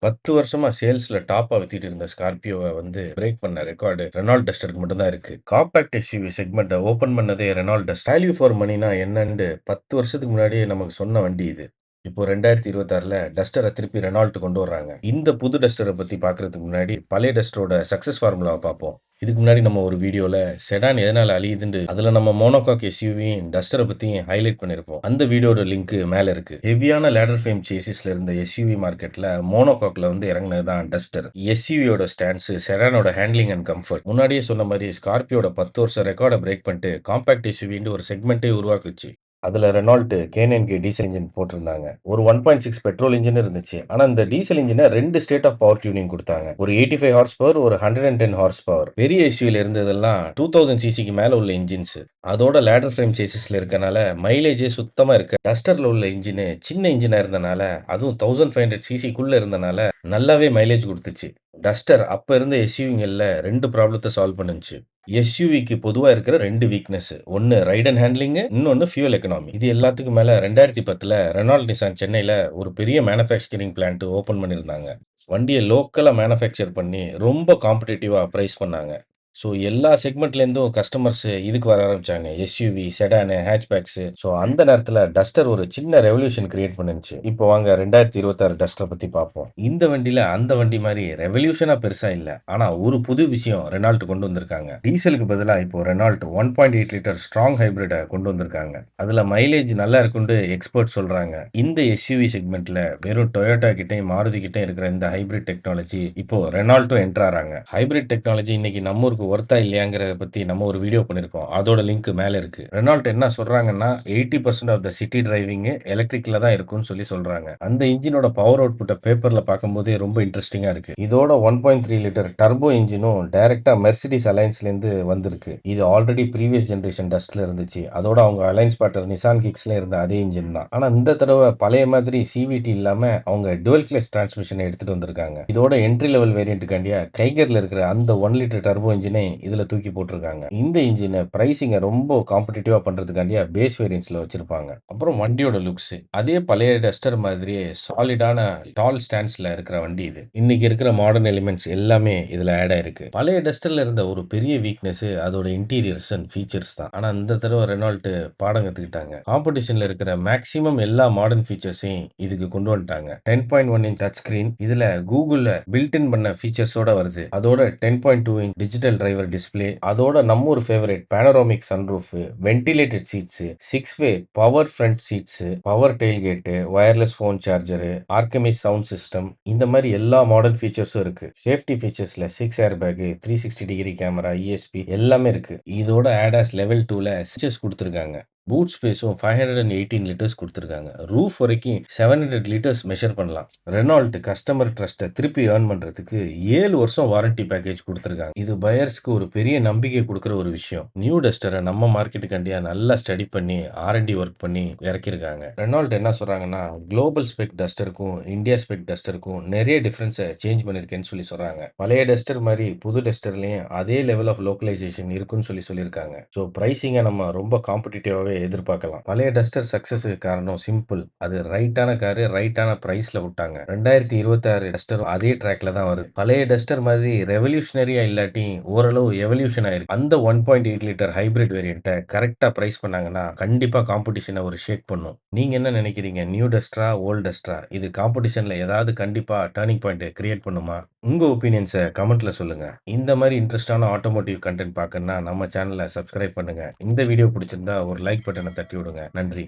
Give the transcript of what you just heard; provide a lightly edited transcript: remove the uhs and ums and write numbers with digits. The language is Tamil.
10 வருஷமா சேல்ஸ்ல டாப்பா வித்துட்டு இருந்த ஸ்கார்பியோவ பிரேக் பண்ண ரெக்கார்டு ரெனால்ட் டஸ்டருக்கு மட்டும் தான் இருக்கு. காம்பேக்ட் எஸ்யூவி செக்மெண்ட்ட ஓப்பன் பண்ணதே ரெனால்ட் டஸ்டர். வேல்யூ ஃபார் மனினா என்னன்னு 10 வருஷத்துக்கு முன்னாடியே நமக்கு சொன்ன வண்டி இது. இப்போ 2026ல டஸ்டர திருப்பி ரெனால்ட் கொண்டு வர்றாங்க. இந்த புது டஸ்டர பத்தி பார்க்கறதுக்கு முன்னாடி பழைய டஸ்டரோட சக்சஸ் ஃபார்முலாவ பார்ப்போம். இதுக்கு முன்னாடி நம்ம ஒரு வீடியோல செடான் எதனால அழியுதுன்னு அதுல நம்ம மோனோகாக் எஸ்யூவியும் டஸ்டர பத்தியும் ஹைலைட் பண்ணிருப்போம். அந்த வீடியோட லிங்க் மேல இருக்கு. ஹெவியான லேடர் ஃப்ரேம் சேசிஸ்ல இருந்த எஸ்யூவி மார்க்கெட்ல மோனோகாக்ல இறங்குனது தான் டஸ்டர். எஸ்யூவியோட ஸ்டாண்ட்ஸ், செடானோட ஹேண்ட்லிங் அண்ட் கம்ஃபர்ட் முன்னாடியே சொன்ன மாதிரி ஸ்கார்பியோட 10 வருஷ ரெக்கார்ட பிரேக் பண்ணிட்டு காம்பாக்ட் எஸ்யூவின்னு ஒரு செக்மெண்ட்டே உருவாக்குச்சு. அதுல ரெனால்ட் K9K டீசல் இன்ஜின் போட்டிருந்தாங்க. ஒரு 1.6 பெட்ரோல் இன்ஜின் இருந்துச்சு. ஆனா இந்த டீசல் இன்ஜின 2 ஸ்டேட் ஆஃப் பவர் டியூனிங் குடுத்தாங்க. ஒரு 85 ஹார்ஸ் பவர், ஒரு 110 ஹார்ஸ் பவர். பெரிய எஸ்யூவில இருந்ததெல்லாம் 2000 சிசிக்கு மேல உள்ள இன்ஜின்ஸ். அதோட லேடர் ஃப்ரேம் சேசிஸ்ல இருக்கனால மைலேஜே சுத்தமா இருக்கு. டஸ்டர்ல உள்ள இன்ஜின் சின்ன இன்ஜினா இருந்தனால, அதுவும் 1500 சிசிக்குள்ள இருந்தனால நல்லாவே மைலேஜ் குடுத்துச்சு. டஸ்டர் அப்ப இருந்த எஸ்யூவிங்கள்ல 2 ப்ராப்ளத்த சால்வ் பண்ணுச்சு. எஸ்யூவிக்கு பொதுவா இருக்கிற 2 வீக்னஸ். ஒண்ணு ரைட் அண்ட் ஹேண்ட்லிங், இன்னொன்னு ஃபியூல் எக்கனாமி. இது எல்லாத்துக்கும் மேல 2010ல ரெனால்ட் நிசான் சென்னையில ஒரு பெரிய மேனுஃபேக்சரிங் பிளான்ட் ஓப்பன் பண்ணியிருந்தாங்க. வண்டிய லோக்கலா மேனுஃபேக்சர் பண்ணி ரொம்ப காம்படிட்டிவா பிரைஸ் பண்ணாங்க. ஸோ எல்லா செக்மெண்ட்லேருந்தும் கஸ்டமர்ஸ் இதுக்கு வர ஆரம்பிச்சாங்க. SUV, sedan, hatchbacks. ஸோ அந்த நேரத்துல டஸ்டர் ஒரு சின்ன ரெவல்யூஷன் கிரியேட் பண்ணுச்சு. இப்போ வாங்க 2026 டஸ்டர பத்தி பார்ப்போம். இந்த வண்டியில அந்த வண்டி மாரி ரெவல்யூஷனா பெருசா இல்ல. ஆனா ஒரு புது விஷயம் ரெனால்ட் கொண்டு வந்திருக்காங்க. டீசலுக்கு பதிலா இப்போ ரெனால்ட் 1.8 லிட்டர் ஸ்ட்ராங் ஹைபிரிட கொண்டு வந்திருக்காங்க. அதுல மைலேஜ் நல்லா இருக்குன்னு எக்ஸ்பர்ட் சொல்றாங்க. இந்த எஸ்யூவி செக்மெண்ட்ல வெறும் டொயோட்டா கிட்டயும் மாருதி கிட்டயும் இருக்கிற இந்த ஹைபிரிட் டெக்னாலஜி இப்போ ரெனால்ட்டும் என்டர் ஆறாங்க. ஹைபிரிட் டெக்னாலஜி இன்னைக்கு நம்ம ஊருக்கு ஒர்த்தா இல்லையாங்கிறத பத்தி நம்ம ஒரு வீடியோ பண்ணியிருக்கோம். அதோட லிங்க் மேல இருக்கு. ரெனால்ட் என்ன சொல்றாங்கன்னா 80% ஆஃப் த சிட்டி டிரைவிங் எலக்ட்ரிக்ல தான் இருக்கும்னு சொல்றாங்க. அந்த இன்ஜினோட பவர் அவுட்புட்ட பேப்பர்ல பார்க்கும்போதே ரொம்ப இன்ட்ரெஸ்டிங்கா இருக்கு. இதோட 1.3 லிட்டர் டர்போ இன்ஜினும் டைரக்ட்டா மெர்சிடிஸ் அலைன்ஸ்ல இருந்து வந்திருக்கு. இது ஆல்ரெடி ப்ரீவியஸ் ஜெனரேஷன் டஸ்ட்ல இருந்துச்சு. அதோட அவங்க அலைன்ஸ் பார்ட்னர் நிசான் கிக்ஸ்ல இருந்த அதே இன்ஜின் தான். ஆனா இந்த தடவ பழைய மாதிரி சிவிடி இல்லாம அவங்க டுவல் கிளட்ச் டிரான்ஸ்மிஷன் எடுத்துட்டு வந்திருக்காங்க. இதோட என்ட்ரி லெவல் வேரியன்ட்காண்டியா கைகர்ல இருக்கிற அந்த 1 லிட்டர் டர்போ இன்ஜினை இதுல தூக்கி போட்டிருக்காங்க. இந்த இன்ஜின பிரைசிங்க ரொம்ப காம்படிட்டிவா பண்றதுக்காண்டியா பேஸ் வேரியன்ட்ஸ்ல வச்சிருப்பாங்க. அப்புறம் வண்டியோட லுக்ஸ் அதே பழைய டஸ்டர் மாதிரியே சாலிடான டால் ஸ்டாண்ட்ஸ்ல இருக்கிற வண்டி இது. இன்னைக்கு இருக்கிற மாடர்ன் எலிமெண்ட்ஸ் எல்லாமே இதுல ஆட் ஆயிருக்கு. பழைய டஸ்டர்ல இருந்த ஒரு பெரிய வீக்னஸ் அதோட இன்டீரியர்ஸ் அண்ட் ஃபீச்சர்ஸ் தான். ஆனா இந்த தடவை ரெனால்ட் பாடம் கத்துக்கிட்டாங்க. காம்படிஷன்ல இருக்கிற மேக்ஸிமம் எல்லா மாடர்ன் ஃபீச்சர்ஸையும் இதுக்கு கொண்டு வந்துட்டாங்க. 10.1 இன்ச் டச் ஸ்கிரீன் இதுல கூகுள்ல பில்ட் இன் பண்ண ஃபீச்சர்ஸோட வருது. அதோட 10.2 இன்ச் டிஜிட்டல் டிரைவர் டிஸ்ப்ளே, அதோட நம்ம ஒரு favourite panoramic sunroof, ventilated seats, 6 way power front seats, power tailgate, wireless phone charger, Arkamys sound system இந்த மாதிரி எல்லா மாடர்ன் ஃபீச்சர்ஸும் இருக்கு. சேஃப்டி ஃபீச்சர்ஸ்ல 6 air bag, 360 degree camera, ESP எல்லாமே இருக்கு. இதோட ADAS லெவல் 2ல ஃபீச்சர்ஸ் கொடுத்திருக்காங்க. பூட் ஸ்பேஸும் 518 லிட்டர்ஸ் குடுத்திருக்காங்க. ரூஃப் வரைக்கும் 700 லிட்டர்ஸ் மெஷர் பண்ணலாம். ரெனால்ட் கஸ்டமர் ட்ரஸ்ட்ட திருப்பி ஏர்ன் பண்றதுக்கு 7 வருஷம் வாரண்டி பேக்கேஜ் குடுத்திருக்காங்க. இது பையர்ஸ்க்கு ஒரு பெரிய நம்பிக்கை குடுக்குற ஒரு விஷயம். நியூ டஸ்டர நம்ம மார்க்கெட்டுக்காண்டியா நல்லா ஸ்டடி பண்ணி R&D ஒர்க் பண்ணி இறக்கியிருக்காங்க. ரெனால்ட் என்ன சொல்றாங்கன்னா, குளோபல் ஸ்பெக் டஸ்டருக்கும், இந்தியா ஸ்பெக் டஸ்டருக்கும் நெறைய டிஃபரன்ஸ சேஞ்ச் பண்ணியிருக்கேன்னு சொல்றாங்க. பழைய டஸ்டர் மாரி புது டஸ்டர்லயும் அதே லெவல் ஆஃப் லோக்கலைசேஷன் இருக்குன்னு சொல்லியிருக்காங்க. ஸோ பிரைசிங்க நம்ம ரொம்ப காம்படிட்டிவாவே எதிர்பார்க்கலாம். பழைய டஸ்டர் சக்சஸ்க்கு காரணம் சிம்பிள். அது ரைட்டான காரு, ரைட்டான பிரைஸ்ல விட்டாங்க. 2026 டஸ்டர் அதே ட்ராக்ல தான் வருது. பழைய டஸ்டர் மாதிரி ரெவல்யூஷனரியா இல்லாட்டி ஓரளவு எவல்யூஷன் ஆயிருக்கு. அந்த 1.8 லிட்டர் ஹைபிரிட் வேரியண்ட்ட கரெக்ட்டா பிரைஸ் பண்ணாங்கன்னா, கண்டிப்பா காம்படிஷன ஒரு ஷேக் பண்ணும். நீங்க என்ன நினைக்கிறீங்க? நியூ டஸ்டரா? ஓல்ட் டஸ்டரா? இது காம்படிஷன்ல ஏதாவது கண்டிப்பா டர்னிங் பாயிண்ட் கிரியேட் பண்ணுமா? உங்க ஒப்பீனியன்ஸ கமெண்ட்ல சொல்லுங்க. இந்த மாரி இன்ட்ரெஸ்டான ஆட்டோமோட்டிவ் கன்டென்ட் பார்க்கணும்னா நம்ம சேனல சப்ஸ்கிரைப் பண்ணுங்க. இந்த வீடியோ பிடிச்சிருந்தா ஒரு லைக் பட்டன தட்டி விடுங்க. நன்றி.